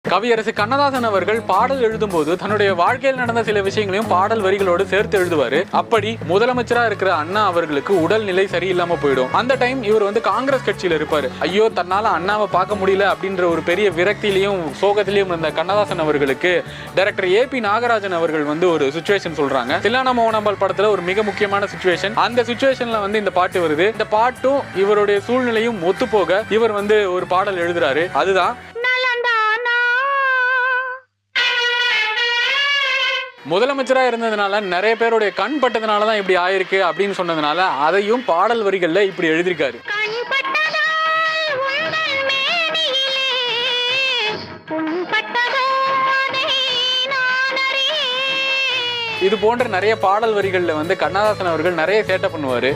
கவியரசு கண்ணதாசன் அவர்கள் பாடல் எழுதும் போது தன்னுடைய வாழ்க்கையில் நடந்த சில விஷயங்களையும் பாடல் வரிகளோடு சேர்த்து எழுதுவாரு. அப்படி முதலமைச்சரா இருக்கிற அண்ணா அவர்களுக்கு உடல்நிலை சரியில்லாம போயிடும். அந்த டைம் இவர் காங்கிரஸ் கட்சியில இருப்பாரு. ஐயோ, தன்னால அண்ணாவை பார்க்க முடியல அப்படின்ற ஒரு பெரிய விரக்தியிலையும் சோகத்திலையும் இருந்த கண்ணதாசன் அவர்களுக்கு டைரக்டர் ஏபி நாகராஜன் அவர்கள் ஒரு சுச்சுவேஷன் சொல்றாங்க. தில்லானா மோகனாம்பாள் படத்துல ஒரு மிக முக்கியமான சுச்சுவேஷன். அந்த சுச்சுவேஷன்ல இந்த பாட்டு வருது. இந்த பாட்டும் இவருடைய சூழ்நிலையும் ஒத்து போக இவர் ஒரு பாடல் எழுதுறாரு. அதுதான் முதலமைச்சரா இருந்ததுனால நிறைய பேருடைய கண் பட்டதுனால தான் இப்படி ஆயிருக்கு அப்படின்னு சொன்னதுனால அதையும் பாடல் வரிகள்ல இப்படி எழுதியிருக்காரு. இது போன்ற நிறைய பாடல் வரிகள்ல கண்ணதாசன் அவர்கள் நிறைய சேட்டை பண்ணுவாரு.